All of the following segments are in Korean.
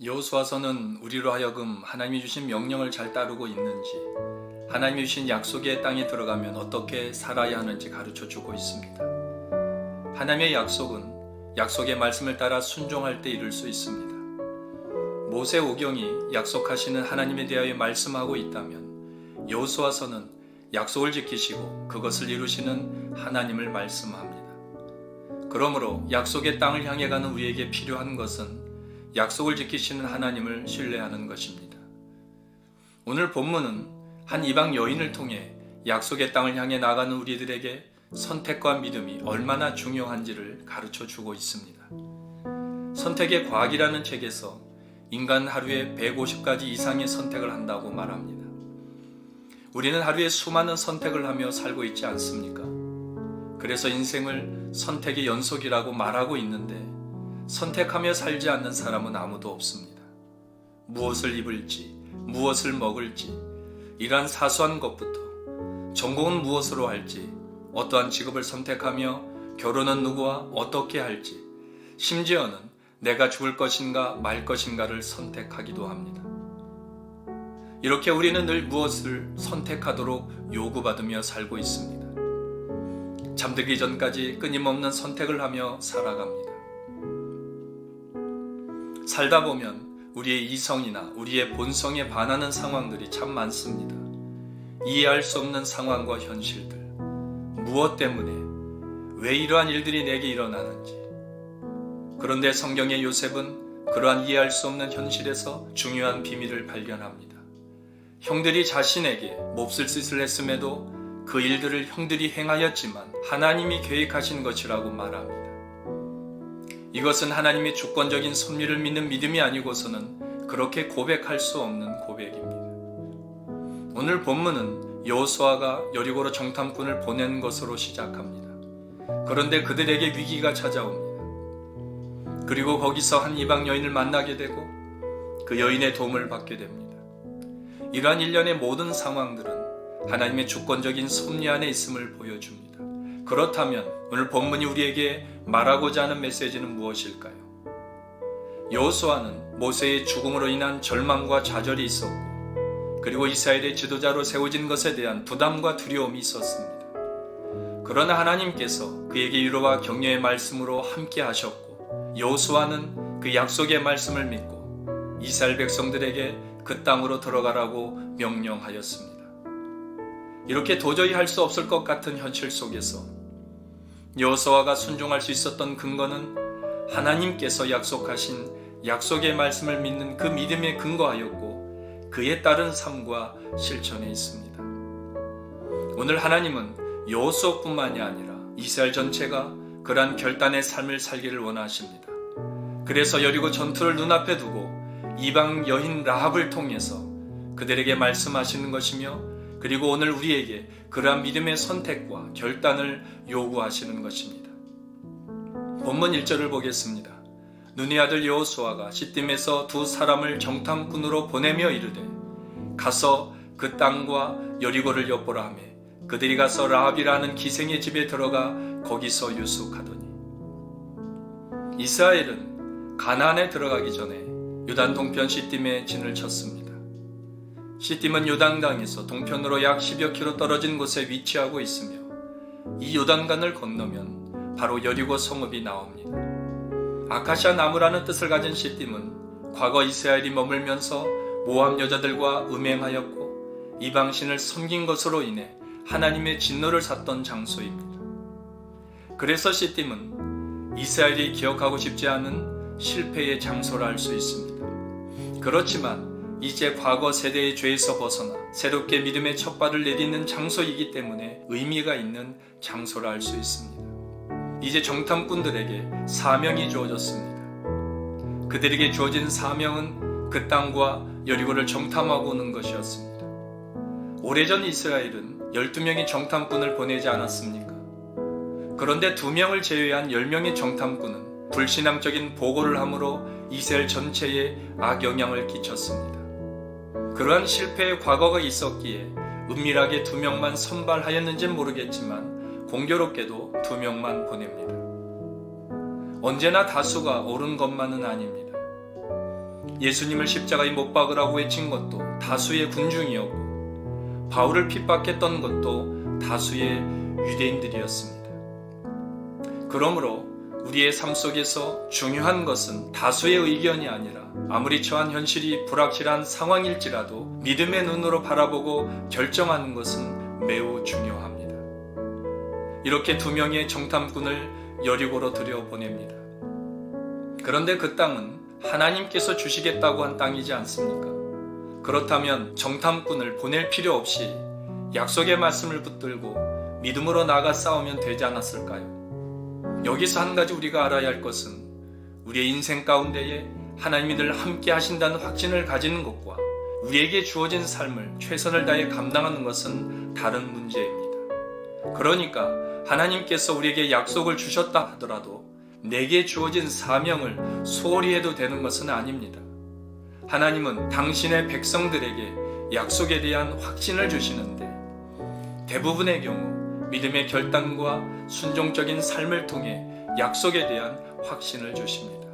여호수아서는 우리로 하여금 하나님이 주신 명령을 잘 따르고 있는지, 하나님이 주신 약속의 땅에 들어가면 어떻게 살아야 하는지 가르쳐 주고 있습니다. 하나님의 약속은 약속의 말씀을 따라 순종할 때 이룰 수 있습니다. 모세오경이 약속하시는 하나님에 대하여 말씀하고 있다면, 여호수아서는 약속을 지키시고 그것을 이루시는 하나님을 말씀합니다. 그러므로 약속의 땅을 향해 가는 우리에게 필요한 것은 약속을 지키시는 하나님을 신뢰하는 것입니다. 오늘 본문은 한 이방 여인을 통해 약속의 땅을 향해 나가는 우리들에게 선택과 믿음이 얼마나 중요한지를 가르쳐 주고 있습니다. 선택의 과학이라는 책에서 인간 하루에 150가지 이상의 선택을 한다고 말합니다. 우리는 하루에 수많은 선택을 하며 살고 있지 않습니까? 그래서 인생을 선택의 연속이라고 말하고 있는데, 선택하며 살지 않는 사람은 아무도 없습니다. 무엇을 입을지, 무엇을 먹을지, 이러한 사소한 것부터 전공은 무엇으로 할지, 어떠한 직업을 선택하며 결혼은 누구와 어떻게 할지, 심지어는 내가 죽을 것인가 말 것인가를 선택하기도 합니다. 이렇게 우리는 늘 무엇을 선택하도록 요구받으며 살고 있습니다. 잠들기 전까지 끊임없는 선택을 하며 살아갑니다. 살다 보면 우리의 이성이나 우리의 본성에 반하는 상황들이 참 많습니다. 이해할 수 없는 상황과 현실들, 무엇 때문에, 왜 이러한 일들이 내게 일어나는지. 그런데 성경의 요셉은 그러한 이해할 수 없는 현실에서 중요한 비밀을 발견합니다. 형들이 자신에게 몹쓸 짓을 했음에도 그 일들을 형들이 행하였지만 하나님이 계획하신 것이라고 말합니다. 이것은 하나님의 주권적인 섭리를 믿는 믿음이 아니고서는 그렇게 고백할 수 없는 고백입니다. 오늘 본문은 여호수아가 여리고로 정탐꾼을 보낸 것으로 시작합니다. 그런데 그들에게 위기가 찾아옵니다. 그리고 거기서 한 이방 여인을 만나게 되고 그 여인의 도움을 받게 됩니다. 이러한 일련의 모든 상황들은 하나님의 주권적인 섭리 안에 있음을 보여줍니다. 그렇다면 오늘 본문이 우리에게 말하고자 하는 메시지는 무엇일까요? 여호수아는 모세의 죽음으로 인한 절망과 좌절이 있었고, 그리고 이스라엘의 지도자로 세워진 것에 대한 부담과 두려움이 있었습니다. 그러나 하나님께서 그에게 위로와 격려의 말씀으로 함께 하셨고, 여호수아는 그 약속의 말씀을 믿고 이스라엘 백성들에게 그 땅으로 들어가라고 명령하였습니다. 이렇게 도저히 할 수 없을 것 같은 현실 속에서 여호수아가 순종할 수 있었던 근거는 하나님께서 약속하신 약속의 말씀을 믿는 그 믿음에 근거하였고, 그에 따른 삶과 실천에 있습니다. 오늘 하나님은 여호수아뿐만이 아니라 이스라엘 전체가 그러한 결단의 삶을 살기를 원하십니다. 그래서 여리고 전투를 눈앞에 두고 이방 여인 라합을 통해서 그들에게 말씀하시는 것이며, 그리고 오늘 우리에게 그러한 믿음의 선택과 결단을 요구하시는 것입니다. 본문 1절을 보겠습니다. 눈의 아들 여호수아가 시딤에서 두 사람을 정탐꾼으로 보내며 이르되, 가서 그 땅과 여리고를 엿보라 하며 그들이 가서 라합이라 하는 기생의 집에 들어가 거기서 유숙하더니. 이스라엘은 가나안에 들어가기 전에 요단 동편 시딤에 진을 쳤습니다. 시딤은 요단강에서 동편으로 약 10여 킬로 떨어진 곳에 위치하고 있으며, 이 요단강을 건너면 바로 여리고 성읍이 나옵니다. 아카시아 나무라는 뜻을 가진 시딤은 과거 이스라엘이 머물면서 모압 여자들과 음행하였고 이방신을 섬긴 것으로 인해 하나님의 진노를 샀던 장소입니다. 그래서 시딤은 이스라엘이 기억하고 싶지 않은 실패의 장소라 할 수 있습니다. 그렇지만 이제 과거 세대의 죄에서 벗어나 새롭게 믿음의 첫발을 내딛는 장소이기 때문에 의미가 있는 장소라 할 수 있습니다. 이제 정탐꾼들에게 사명이 주어졌습니다. 그들에게 주어진 사명은 그 땅과 여리고를 정탐하고 오는 것이었습니다. 오래전 이스라엘은 12명의 정탐꾼을 보내지 않았습니까? 그런데 2명을 제외한 10명의 정탐꾼은 불신앙적인 보고를 함으로 이스라엘 전체에 악영향을 끼쳤습니다. 그러한 실패의 과거가 있었기에 은밀하게 2명만 선발하였는지는 모르겠지만 공교롭게도 2명만 보냅니다. 언제나 다수가 옳은 것만은 아닙니다. 예수님을 십자가에 못 박으라고 외친 것도 다수의 군중이었고, 바울을 핍박했던 것도 다수의 유대인들이었습니다. 그러므로 우리의 삶 속에서 중요한 것은 다수의 의견이 아니라 아무리 처한 현실이 불확실한 상황일지라도 믿음의 눈으로 바라보고 결정하는 것은 매우 중요합니다. 이렇게 2명의 정탐꾼을 여리고로 들여보냅니다. 그런데 그 땅은 하나님께서 주시겠다고 한 땅이지 않습니까? 그렇다면 정탐꾼을 보낼 필요 없이 약속의 말씀을 붙들고 믿음으로 나가 싸우면 되지 않았을까요? 여기서 한 가지 우리가 알아야 할 것은 우리의 인생 가운데에 하나님이 늘 함께 하신다는 확신을 가지는 것과 우리에게 주어진 삶을 최선을 다해 감당하는 것은 다른 문제입니다. 그러니까 하나님께서 우리에게 약속을 주셨다 하더라도 내게 주어진 사명을 소홀히 해도 되는 것은 아닙니다. 하나님은 당신의 백성들에게 약속에 대한 확신을 주시는데 대부분의 경우 믿음의 결단과 순종적인 삶을 통해 약속에 대한 확신을 주십니다.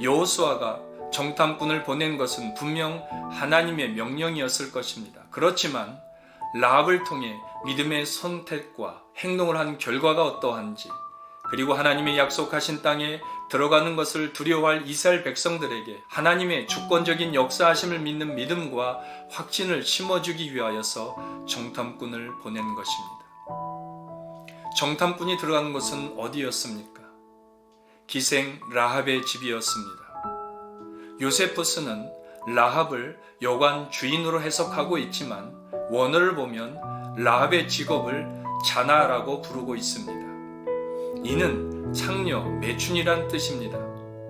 여호수아가 정탐꾼을 보낸 것은 분명 하나님의 명령이었을 것입니다. 그렇지만 라합을 통해 믿음의 선택과 행동을 한 결과가 어떠한지, 그리고 하나님의 약속하신 땅에 들어가는 것을 두려워할 이스라엘 백성들에게 하나님의 주권적인 역사하심을 믿는 믿음과 확신을 심어주기 위하여서 정탐꾼을 보낸 것입니다. 정탐꾼이 들어간 곳은 어디였습니까? 기생 라합의 집이었습니다. 요세푸스는 라합을 여관 주인으로 해석하고 있지만 원어를 보면 라합의 직업을 자나라고 부르고 있습니다. 이는 창녀, 매춘이란 뜻입니다.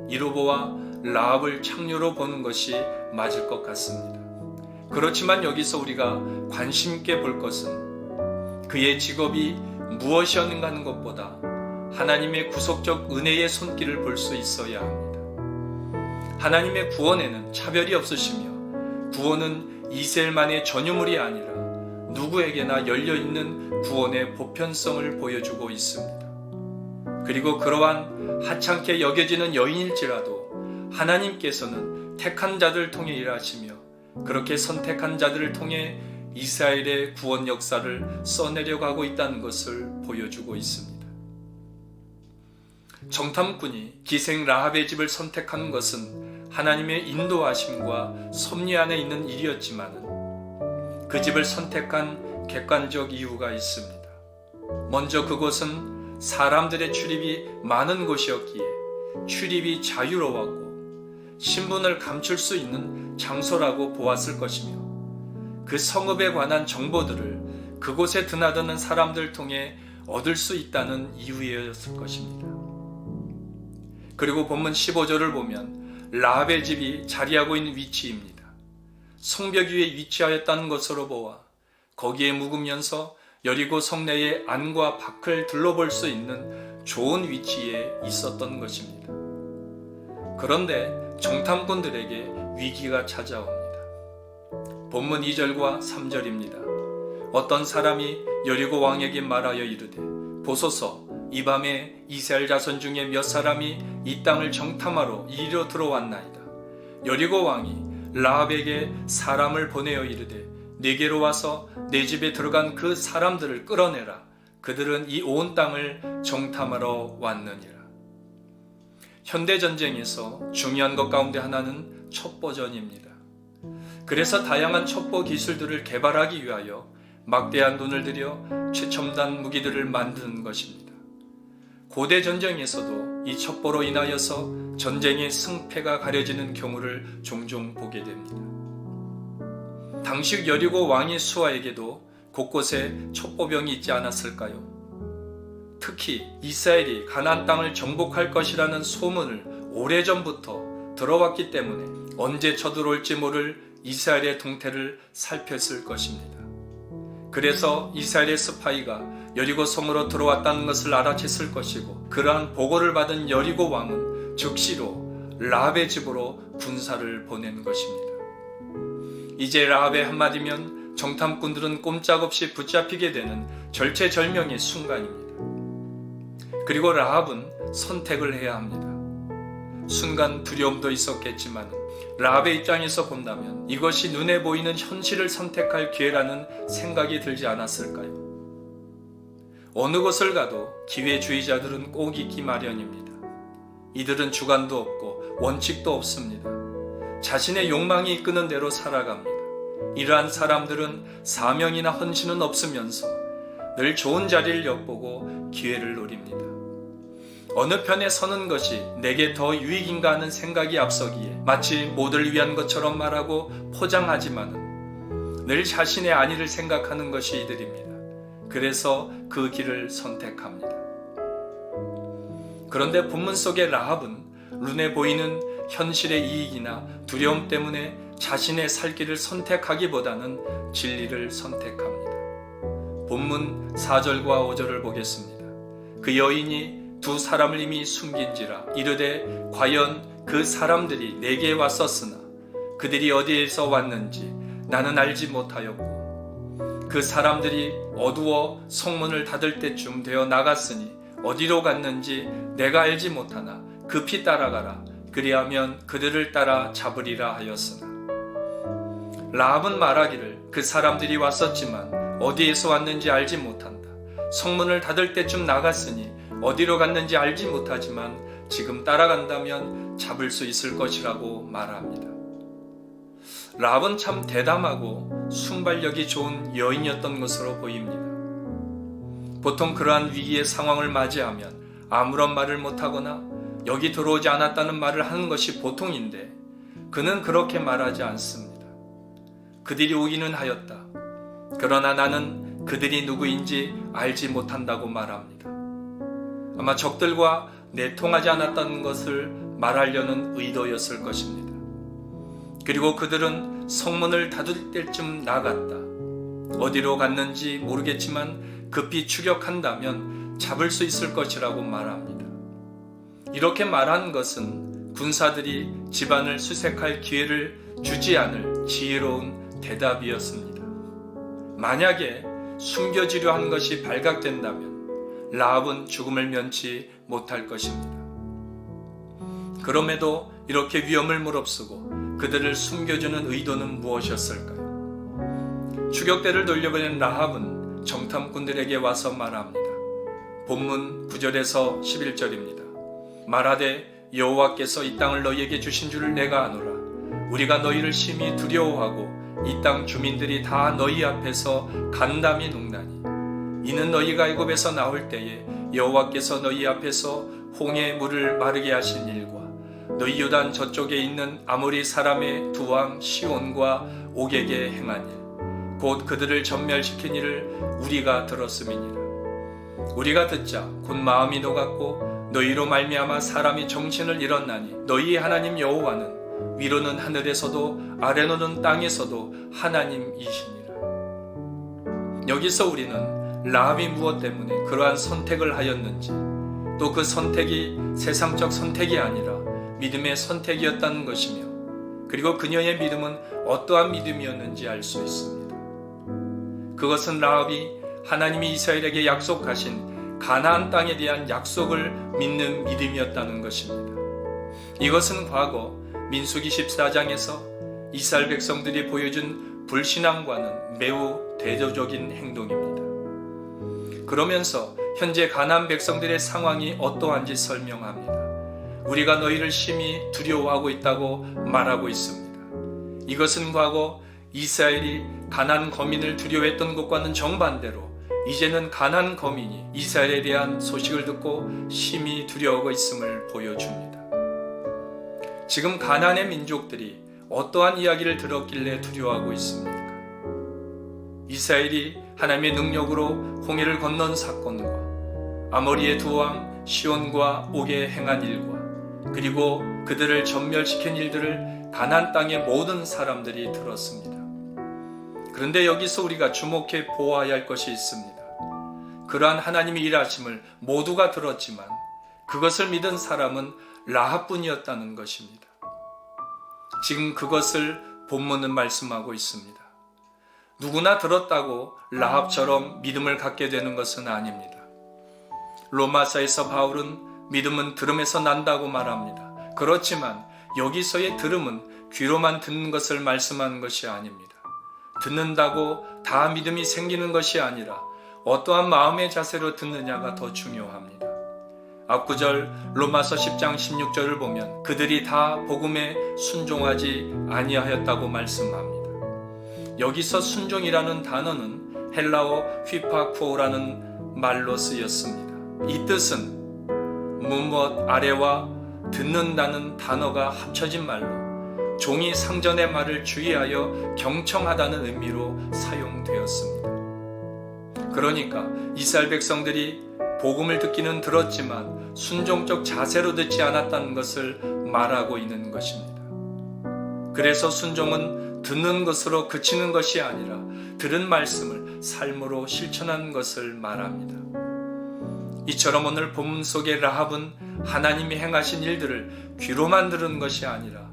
이로 보아 라합을 창녀로 보는 것이 맞을 것 같습니다. 그렇지만 여기서 우리가 관심 있게 볼 것은 그의 직업이 무엇이었는가 하는 것보다 하나님의 구속적 은혜의 손길을 볼 수 있어야 합니다. 하나님의 구원에는 차별이 없으시며 구원은 이스라엘만의 전유물이 아니라 누구에게나 열려있는 구원의 보편성을 보여주고 있습니다. 그리고 그러한 하찮게 여겨지는 여인일지라도 하나님께서는 택한 자들을 통해 일하시며 그렇게 선택한 자들을 통해 이스라엘의 구원 역사를 써내려가고 있다는 것을 보여주고 있습니다. 정탐꾼이 기생 라합의 집을 선택한 것은 하나님의 인도하심과 섭리 안에 있는 일이었지만 그 집을 선택한 객관적 이유가 있습니다. 먼저 그곳은 사람들의 출입이 많은 곳이었기에 출입이 자유로웠고 신분을 감출 수 있는 장소라고 보았을 것이며 그 성읍에 관한 정보들을 그곳에 드나드는 사람들 통해 얻을 수 있다는 이유였을 것입니다. 그리고 본문 15절을 보면 라합의 집이 자리하고 있는 위치입니다. 성벽 위에 위치하였다는 것으로 보아 거기에 묵으면서 여리고 성내의 안과 밖을 둘러볼 수 있는 좋은 위치에 있었던 것입니다. 그런데 정탐꾼들에게 위기가 찾아옵니다. 본문 2절과 3절입니다. 어떤 사람이 여리고 왕에게 말하여 이르되 보소서 이 밤에 이스라엘 자손 중에 몇 사람이 이 땅을 정탐하러 이리로 들어왔나이다. 여리고 왕이 라합에게 사람을 보내어 이르되 네게로 와서 내 집에 들어간 그 사람들을 끌어내라. 그들은 이 온 땅을 정탐하러 왔느니라. 현대전쟁에서 중요한 것 가운데 하나는 첩보전입니다. 그래서 다양한 첩보 기술들을 개발하기 위하여 막대한 돈을 들여 최첨단 무기들을 만드는 것입니다. 고대 전쟁에서도 이 첩보로 인하여서 전쟁의 승패가 가려지는 경우를 종종 보게 됩니다. 당시 여리고 왕의 수하에게도 곳곳에 첩보병이 있지 않았을까요? 특히 이스라엘이 가나안 땅을 정복할 것이라는 소문을 오래전부터 들어왔기 때문에 언제 쳐들어올지 모를 이스라엘의 동태를 살폈을 것입니다. 그래서 이스라엘의 스파이가 여리고 성으로 들어왔다는 것을 알아챘을 것이고 그러한 보고를 받은 여리고 왕은 즉시로 라합의 집으로 군사를 보낸 것입니다. 이제 라합의 한마디면 정탐꾼들은 꼼짝없이 붙잡히게 되는 절체절명의 순간입니다. 그리고 라합은 선택을 해야 합니다. 순간 두려움도 있었겠지만 라합의 입장에서 본다면 이것이 눈에 보이는 현실을 선택할 기회라는 생각이 들지 않았을까요? 어느 곳을 가도 기회주의자들은 꼭 있기 마련입니다. 이들은 주관도 없고 원칙도 없습니다. 자신의 욕망이 이끄는 대로 살아갑니다. 이러한 사람들은 사명이나 헌신은 없으면서 늘 좋은 자리를 엿보고 기회를 노립니다. 어느 편에 서는 것이 내게 더 유익인가 하는 생각이 앞서기에 마치 모두를 위한 것처럼 말하고 포장하지만은 늘 자신의 안위를 생각하는 것이 이들입니다. 그래서 그 길을 선택합니다. 그런데 본문 속의 라합은 눈에 보이는 현실의 이익이나 두려움 때문에 자신의 살 길을 선택하기보다는 진리를 선택합니다. 본문 4절과 5절을 보겠습니다. 그 여인이 두 사람을 이미 숨긴지라 이르되 과연 그 사람들이 내게 왔었으나 그들이 어디에서 왔는지 나는 알지 못하였고 그 사람들이 어두워 성문을 닫을 때쯤 되어 나갔으니 어디로 갔는지 내가 알지 못하나 급히 따라가라 그리하면 그들을 따라 잡으리라 하였으나 라합은 말하기를 그 사람들이 왔었지만 어디에서 왔는지 알지 못한다. 성문을 닫을 때쯤 나갔으니 어디로 갔는지 알지 못하지만 지금 따라간다면 잡을 수 있을 것이라고 말합니다. 라합은 참 대담하고 순발력이 좋은 여인이었던 것으로 보입니다. 보통 그러한 위기의 상황을 맞이하면 아무런 말을 못하거나 여기 들어오지 않았다는 말을 하는 것이 보통인데 그는 그렇게 말하지 않습니다. 그들이 오기는 하였다. 그러나 나는 그들이 누구인지 알지 못한다고 말합니다. 아마 적들과 내통하지 않았다는 것을 말하려는 의도였을 것입니다. 그리고 그들은 성문을 닫을 때쯤 나갔다. 어디로 갔는지 모르겠지만 급히 추격한다면 잡을 수 있을 것이라고 말합니다. 이렇게 말한 것은 군사들이 집안을 수색할 기회를 주지 않을 지혜로운 대답이었습니다. 만약에 숨겨지려 한 것이 발각된다면 라합은 죽음을 면치 못할 것입니다. 그럼에도 이렇게 위험을 무릅쓰고 그들을 숨겨주는 의도는 무엇이었을까요? 추격대를 돌려보낸 라합은 정탐꾼들에게 와서 말합니다. 본문 9절에서 11절입니다. 말하되 여호와께서 이 땅을 너희에게 주신 줄을 내가 아노라. 우리가 너희를 심히 두려워하고 이 땅 주민들이 다 너희 앞에서 간담이 녹나니 이는 너희가 애굽에서 나올 때에 여호와께서 너희 앞에서 홍해 물을 마르게 하신 일과 너희 요단 저쪽에 있는 아모리 사람의 두 왕 시온과 옥에게 행한 일 곧 그들을 전멸시킨 일을 우리가 들었음이니라. 우리가 듣자 곧 마음이 녹았고 너희로 말미암아 사람이 정신을 잃었나니 너희 하나님 여호와는 위로는 하늘에서도 아래로는 땅에서도 하나님이시니라. 여기서 우리는 라합이 무엇 때문에 그러한 선택을 하였는지 또 그 선택이 세상적 선택이 아니라 믿음의 선택이었다는 것이며 그리고 그녀의 믿음은 어떠한 믿음이었는지 알 수 있습니다. 그것은 라합이 하나님이 이스라엘에게 약속하신 가나안 땅에 대한 약속을 믿는 믿음이었다는 것입니다. 이것은 과거 민수기 14장에서 이스라엘 백성들이 보여준 불신앙과는 매우 대조적인 행동입니다. 그러면서 현재 가나안 백성들의 상황이 어떠한지 설명합니다. 우리가 너희를 심히 두려워하고 있다고 말하고 있습니다. 이것은 과거 이스라엘이 가나안 거민을 두려워했던 것과는 정반대로 이제는 가나안 거민이 이스라엘에 대한 소식을 듣고 심히 두려워하고 있음을 보여줍니다. 지금 가나안의 민족들이 어떠한 이야기를 들었길래 두려워하고 있습니까? 이스라엘이 하나님의 능력으로 홍해를 건넌 사건과 아모리의 두 왕 시온과 옥에 행한 일과 그리고 그들을 전멸시킨 일들을 가나안 땅의 모든 사람들이 들었습니다. 그런데 여기서 우리가 주목해 보아야 할 것이 있습니다. 그러한 하나님의 일하심을 모두가 들었지만 그것을 믿은 사람은 라합뿐이었다는 것입니다. 지금 그것을 본문은 말씀하고 있습니다. 누구나 들었다고 라합처럼 믿음을 갖게 되는 것은 아닙니다. 로마서에서 바울은 믿음은 들음에서 난다고 말합니다. 그렇지만 여기서의 들음은 귀로만 듣는 것을 말씀하는 것이 아닙니다. 듣는다고 다 믿음이 생기는 것이 아니라 어떠한 마음의 자세로 듣느냐가 더 중요합니다. 앞구절 로마서 10장 16절을 보면 그들이 다 복음에 순종하지 아니하였다고 말씀합니다. 여기서 순종이라는 단어는 헬라어 휘파쿠오라는 말로 쓰였습니다. 이 뜻은 무엇 아래와 듣는다는 단어가 합쳐진 말로 종이 상전의 말을 주의하여 경청하다는 의미로 사용되었습니다. 그러니까 이스라엘 백성들이 복음을 듣기는 들었지만 순종적 자세로 듣지 않았다는 것을 말하고 있는 것입니다. 그래서 순종은 듣는 것으로 그치는 것이 아니라 들은 말씀을 삶으로 실천하는 것을 말합니다. 이처럼 오늘 본문 속의 라합은 하나님이 행하신 일들을 귀로만 들은 것이 아니라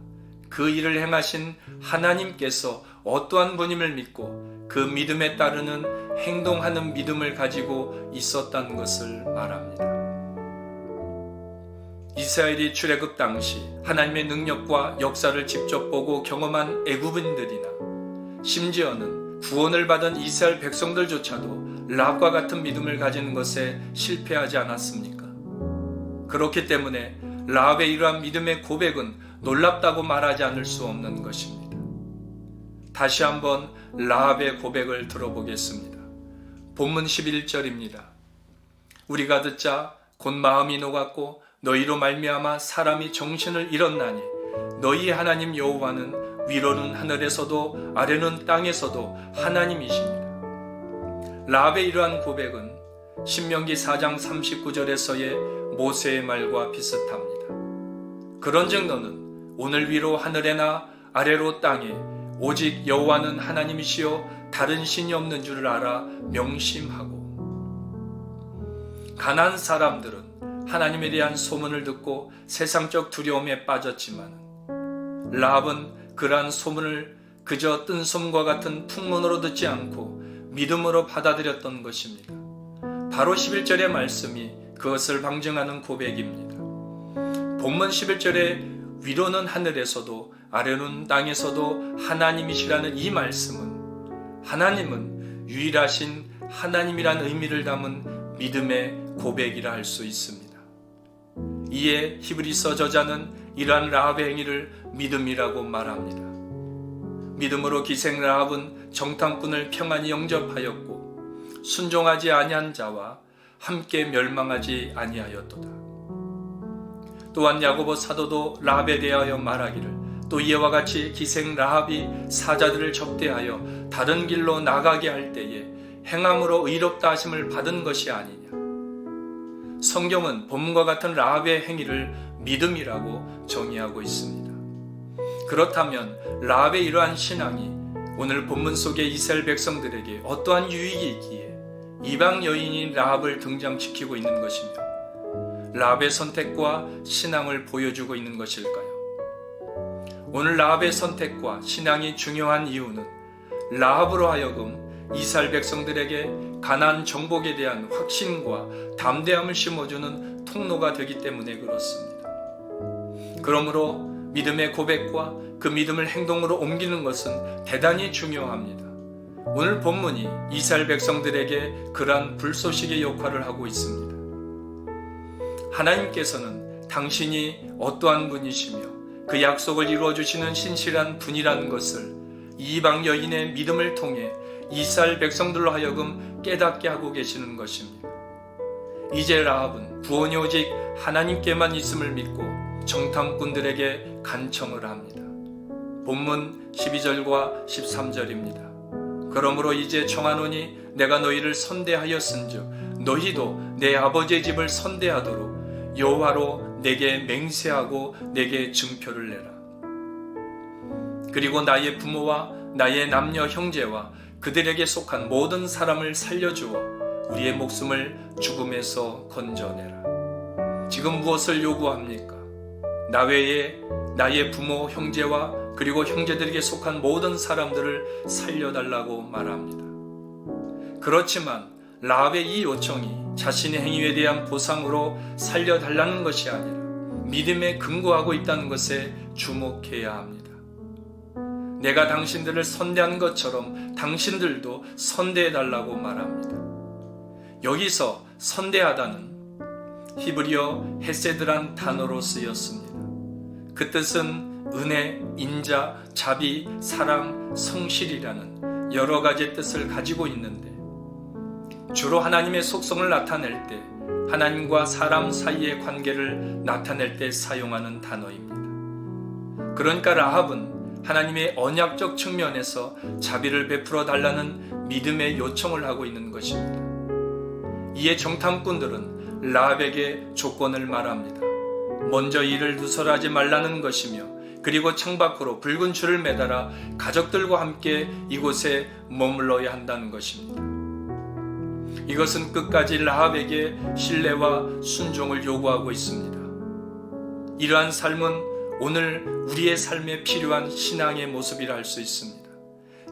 그 일을 행하신 하나님께서 어떠한 분임을 믿고 그 믿음에 따르는 행동하는 믿음을 가지고 있었다는 것을 말합니다. 이스라엘이 출애굽 당시 하나님의 능력과 역사를 직접 보고 경험한 애굽인들이나 심지어는 구원을 받은 이스라엘 백성들조차도 라합과 같은 믿음을 가지는 것에 실패하지 않았습니까? 그렇기 때문에 라합의 이러한 믿음의 고백은 놀랍다고 말하지 않을 수 없는 것입니다. 다시 한번 라합의 고백을 들어보겠습니다. 본문 11절입니다. 우리가 듣자 곧 마음이 녹았고 너희로 말미암아 사람이 정신을 잃었나니 너희 하나님 여호와는 위로는 하늘에서도 아래는 땅에서도 하나님이십니다. 라합의 이러한 고백은 신명기 4장 39절에서의 모세의 말과 비슷합니다. 그런즉 너는 오늘 위로 하늘에나 아래로 땅에 오직 여호와는 하나님이시요 다른 신이 없는 줄을 알아 명심하고. 가나안 사람들은 하나님에 대한 소문을 듣고 세상적 두려움에 빠졌지만 라합은 그러한 소문을 그저 뜬솜과 같은 풍문으로 듣지 않고 믿음으로 받아들였던 것입니다. 바로 11절의 말씀이 그것을 방증하는 고백입니다. 본문 11절에 위로는 하늘에서도 아래는 땅에서도 하나님이시라는 이 말씀은 하나님은 유일하신 하나님이라는 의미를 담은 믿음의 고백이라 할 수 있습니다. 이에 히브리서 저자는 이러한 라합의 행위를 믿음이라고 말합니다. 믿음으로 기생 라합은 정탐꾼을 평안히 영접하였고 순종하지 아니한 자와 함께 멸망하지 아니하였도다. 또한 야고보 사도도 라합에 대하여 말하기를 또 이와 같이 기생 라합이 사자들을 접대하여 다른 길로 나가게 할 때에 행함으로 의롭다 하심을 받은 것이 아니냐. 성경은 본문과 같은 라합의 행위를 믿음이라고 정의하고 있습니다. 그렇다면 라합의 이러한 신앙이 오늘 본문 속의 이스라엘 백성들에게 어떠한 유익이 있기에 이방 여인인 라합을 등장시키고 있는 것이며 라합의 선택과 신앙을 보여주고 있는 것일까요? 오늘 라합의 선택과 신앙이 중요한 이유는 라합으로 하여금 이스라엘 백성들에게 가나안 정복에 대한 확신과 담대함을 심어주는 통로가 되기 때문에 그렇습니다. 그러므로 믿음의 고백과 그 믿음을 행동으로 옮기는 것은 대단히 중요합니다. 오늘 본문이 이스라엘 백성들에게 그러한 불쏘시개 역할을 하고 있습니다. 하나님께서는 당신이 어떠한 분이시며 그 약속을 이루어주시는 신실한 분이라는 것을 이방 여인의 믿음을 통해 이스라엘 백성들로 하여금 깨닫게 하고 계시는 것입니다. 이제 라합은 구원이 오직 하나님께만 있음을 믿고 정탐꾼들에게 간청을 합니다. 본문 12절과 13절입니다. 그러므로 이제 청하노니 내가 너희를 선대하였은즉 너희도 내 아버지의 집을 선대하도록 여호와로 내게 맹세하고 내게 증표를 내라. 그리고 나의 부모와 나의 남녀 형제와 그들에게 속한 모든 사람을 살려주어 우리의 목숨을 죽음에서 건져내라. 지금 무엇을 요구합니까? 나 외에 나의 부모, 형제와 그리고 형제들에게 속한 모든 사람들을 살려달라고 말합니다. 그렇지만 라합의 이 요청이 자신의 행위에 대한 보상으로 살려달라는 것이 아니라 믿음에 근거하고 있다는 것에 주목해야 합니다. 내가 당신들을 선대한 것처럼 당신들도 선대해달라고 말합니다. 여기서 선대하다는 히브리어 헤세드란 단어로 쓰였습니다. 그 뜻은 은혜, 인자, 자비, 사랑, 성실이라는 여러 가지 뜻을 가지고 있는데 주로 하나님의 속성을 나타낼 때 하나님과 사람 사이의 관계를 나타낼 때 사용하는 단어입니다. 그러니까 라합은 하나님의 언약적 측면에서 자비를 베풀어 달라는 믿음의 요청을 하고 있는 것입니다. 이에 정탐꾼들은 라합에게 조건을 말합니다. 먼저 이를 누설하지 말라는 것이며 그리고 창밖으로 붉은 줄을 매달아 가족들과 함께 이곳에 머물러야 한다는 것입니다. 이것은 끝까지 라합에게 신뢰와 순종을 요구하고 있습니다. 이러한 삶은 오늘 우리의 삶에 필요한 신앙의 모습이라 할 수 있습니다.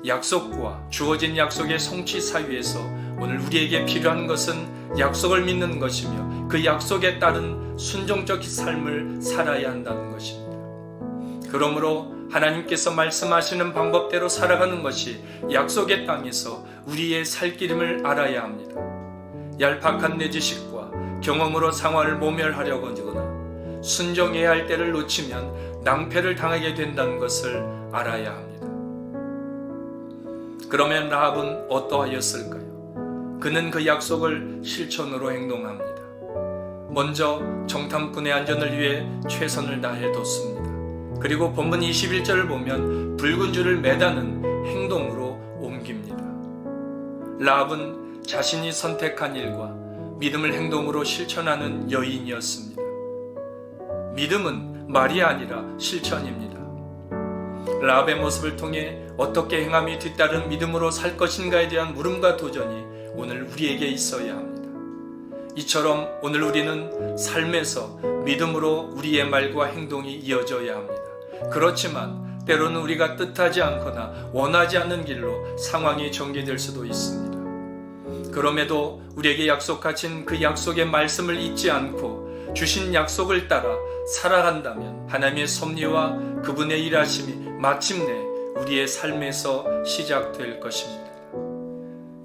약속과 주어진 약속의 성취 사유에서 오늘 우리에게 필요한 것은 약속을 믿는 것이며 그 약속에 따른 순종적 삶을 살아야 한다는 것입니다. 그러므로 하나님께서 말씀하시는 방법대로 살아가는 것이 약속의 땅에서 우리의 살 길임을 알아야 합니다. 얄팍한 내 지식과 경험으로 상황을 모멸하려고 하거나 순종해야 할 때를 놓치면 낭패를 당하게 된다는 것을 알아야 합니다. 그러면 라합은 어떠하였을까요? 그는 그 약속을 실천으로 행동합니다. 먼저 정탐꾼의 안전을 위해 최선을 다해뒀습니다. 그리고 본문 21절을 보면 붉은 줄을 매다는 행동으로 옮깁니다. 라합은 자신이 선택한 일과 믿음을 행동으로 실천하는 여인이었습니다. 믿음은 말이 아니라 실천입니다. 라합의 모습을 통해 어떻게 행함이 뒤따른 믿음으로 살 것인가에 대한 물음과 도전이 오늘 우리에게 있어야 합니다. 이처럼 오늘 우리는 삶에서 믿음으로 우리의 말과 행동이 이어져야 합니다. 그렇지만 때로는 우리가 뜻하지 않거나 원하지 않는 길로 상황이 전개될 수도 있습니다. 그럼에도 우리에게 약속하신 그 약속의 말씀을 잊지 않고 주신 약속을 따라 살아간다면 하나님의 섭리와 그분의 일하심이 마침내 우리의 삶에서 시작될 것입니다.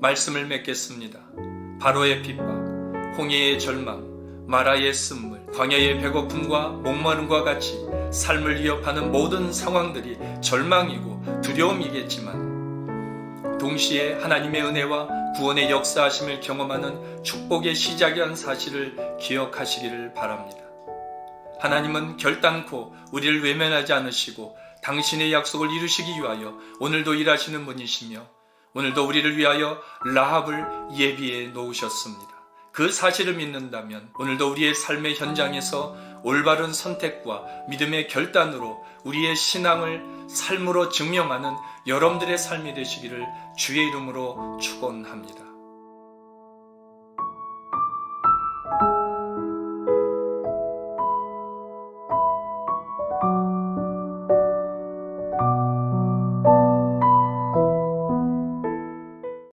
말씀을 맺겠습니다. 바로의 핍박, 홍해의 절망, 마라의 쓴물, 광야의 배고픔과 목마름과 같이 삶을 위협하는 모든 상황들이 절망이고 두려움이겠지만 동시에 하나님의 은혜와 구원의 역사하심을 경험하는 축복의 시작이라는 사실을 기억하시기를 바랍니다. 하나님은 결단코 우리를 외면하지 않으시고 당신의 약속을 이루시기 위하여 오늘도 일하시는 분이시며 오늘도 우리를 위하여 라합을 예비해 놓으셨습니다. 그 사실을 믿는다면 오늘도 우리의 삶의 현장에서 올바른 선택과 믿음의 결단으로 우리의 신앙을 삶으로 증명하는 여러분들의 삶이 되시기를 주의 이름으로 축원합니다.